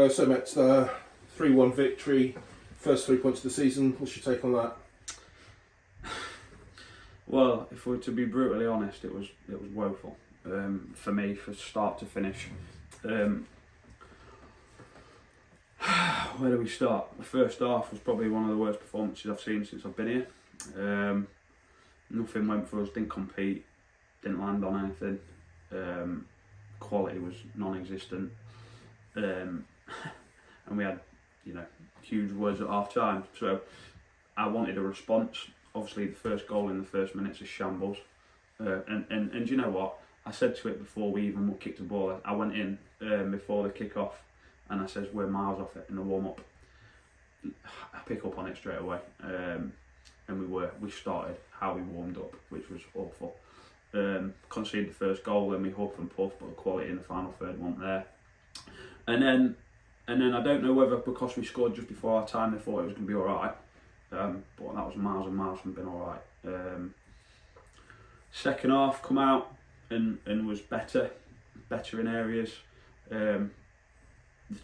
So Matt, 3-1 victory, first 3 points of the season. What's your take on that? Well, if we're to be brutally honest, it was woeful for me, from start to finish. Where do we start? The first half was probably one of the worst performances I've seen since I've been here. Nothing went for us, didn't compete, didn't land on anything. Quality was non-existent. And we had, huge words at half time. So I wanted a response. Obviously, the first goal in the first minutes is shambles. And you know what? I said to it before we even kicked the ball. I went in before the kick-off and I said, we're miles off it in the warm-up. I pick up on it straight away. And we started how we warmed up, which was awful. Conceded the first goal, then we huff and puff, but the quality in the final third wasn't there. And then I don't know whether because we scored just before our time, they thought it was going to be alright. But that was miles and miles from being alright. Second half come out and was better in areas. The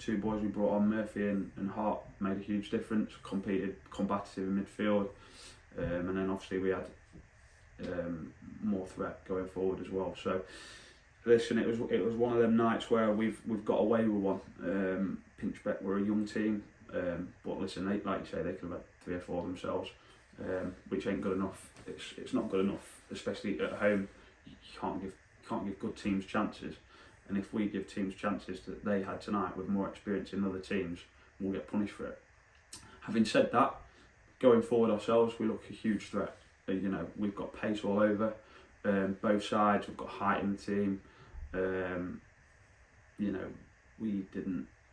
two boys we brought on, Murphy and Hart, made a huge difference. Combative in midfield, and then obviously we had more threat going forward as well. So listen, it was one of them nights where we've got away with one. Pinchbeck were a young team, but listen, like you say, they could have had 3 or 4 themselves, which ain't good enough. It's not good enough, especially at home. You can't give good teams chances, and if we give teams chances that they had tonight with more experience in other teams, we'll get punished for it. Having said that, going forward ourselves, we look a huge threat. We've got pace all over, both sides. We've got height in the team.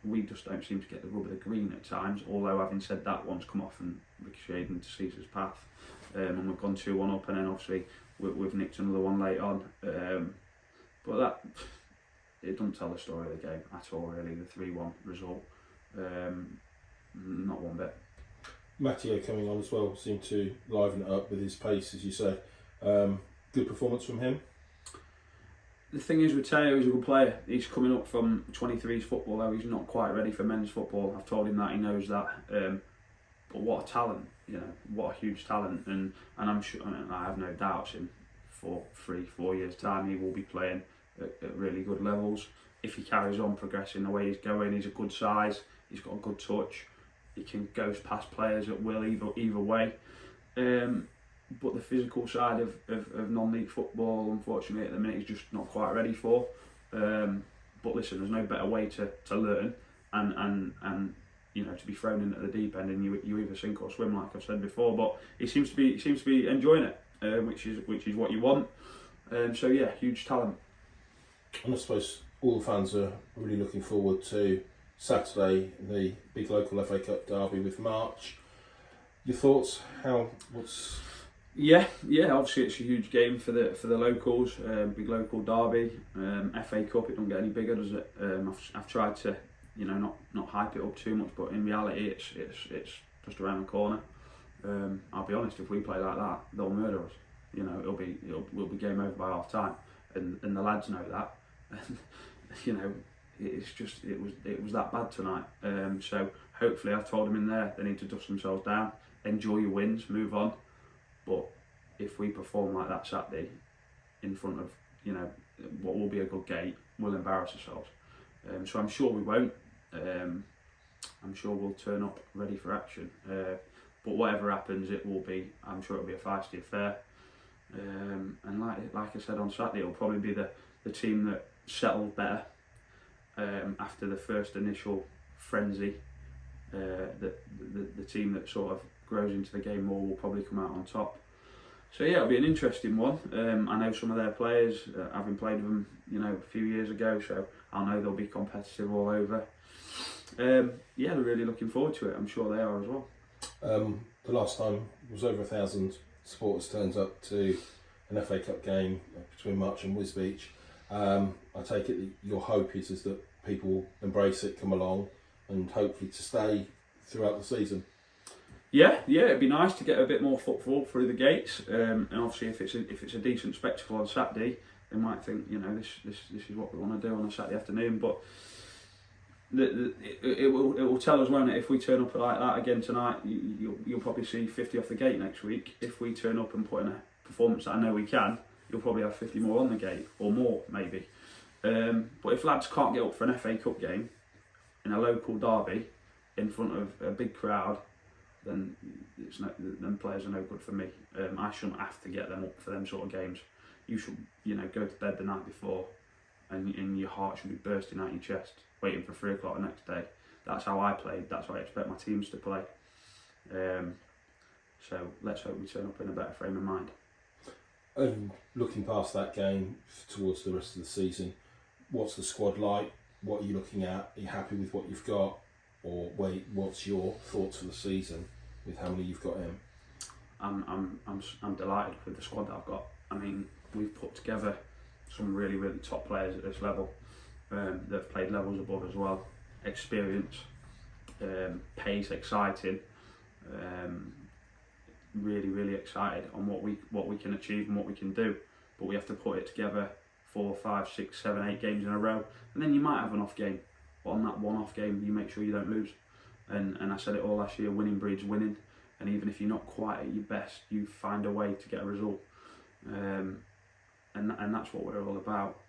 We just don't seem to get the rub of the green at times. Although, having said that, one's come off and ricocheted into Caesar's path, and we've gone 2-1 up, and then obviously we've nicked another one late on. But that it doesn't tell the story of the game at all, really. The 3-1 result, not one bit. Matteo coming on as well seemed to liven it up with his pace, as you say. Good performance from him. The thing is with Teo, he's a good player. He's coming up from 23s football, though he's not quite ready for men's football. I've told him that, he knows that. But what a talent, what a huge talent. And I'm sure, I have no doubts in 3-4 years' time he will be playing at really good levels. If he carries on progressing the way he's going, he's a good size, he's got a good touch. He can go past players at will either way. But the physical side of non-league football, unfortunately, at the minute, he's just not quite ready for. But listen, there's no better way to learn and to be thrown into the deep end, and you either sink or swim, like I've said before. But he seems to be enjoying it, which is what you want. So yeah, huge talent. And I suppose all the fans are really looking forward to Saturday, the big local FA Cup derby with March. Your thoughts? Yeah. Obviously, it's a huge game for the locals. Big local derby. FA Cup. It don't get any bigger, does it? I've tried to, not hype it up too much, but in reality, it's just around the corner. I'll be honest. If we play like that, they'll murder us. We'll be game over by half time, and the lads know that. It was that bad tonight. So hopefully, I've told them in there they need to dust themselves down, enjoy your wins, move on. But if we perform like that Saturday in front of what will be a good gate, we'll embarrass ourselves. So I'm sure we won't. I'm sure we'll turn up ready for action. But whatever happens, I'm sure it'll be a feisty affair. And like I said on Saturday, it'll probably be the team that settled better after the first initial frenzy. The team that sort of grows into the game more will probably come out on top. So yeah, it'll be an interesting one. I know some of their players, having played with them, a few years ago, so I know they'll be competitive all over. They're really looking forward to it. I'm sure they are as well. The last time was over 1,000 supporters turned up to an FA Cup game between March and Wisbech. I take it that your hope is that people will embrace it, come along, and hopefully to stay throughout the season. Yeah, it'd be nice to get a bit more footfall through the gates, and obviously if it's a decent spectacle on Saturday, they might think this is what we want to do on a Saturday afternoon. But it will tell us, won't it? If we turn up like that again tonight, you'll probably see 50 off the gate next week. If we turn up and put in a performance that I know we can, you'll probably have 50 more on the gate, or more maybe. But if lads can't get up for an FA Cup game in a local derby in front of a big crowd, then then players are no good for me. I shouldn't have to get them up for them sort of games. You should, go to bed the night before, and your heart should be bursting out your chest, waiting for 3 o'clock the next day. That's how I played. That's how I expect my teams to play. So let's hope we turn up in a better frame of mind. And looking past that game towards the rest of the season, what's the squad like? What are you looking at? Are you happy with what you've got? Or what's your thoughts for the season with how many you've got in? I'm delighted with the squad that I've got. I mean, we've put together some really, really top players at this level. They've played levels above as well. Experience, pace, exciting. Really, really excited on what we can achieve and what we can do. But we have to put it together 4, 5, 6, 7, 8 games in a row, and then you might have an off game. But on that one off game, you make sure you don't lose. And I said it all last year: winning breeds winning. And even if you're not quite at your best, you find a way to get a result. And that's what we're all about.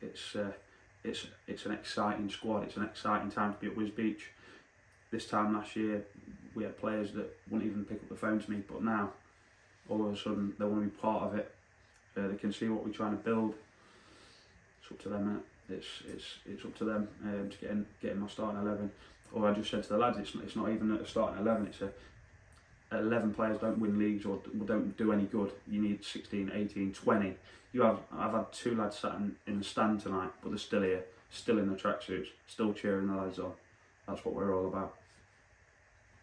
It's an exciting squad. It's an exciting time to be at Wisbech. This time last year, we had players that wouldn't even pick up the phone to me, but now, all of a sudden, they want to be part of it. They can see what we're trying to build. It's up to them, innit? It's up to them to get in my starting 11. Or I just said to the lads, it's not even a starting 11. It's 11 players don't win leagues or don't do any good. You need 16, 18, 20. I've had 2 lads sat in the stand tonight, but they're still here, still in the tracksuits, still cheering the lads on. That's what we're all about.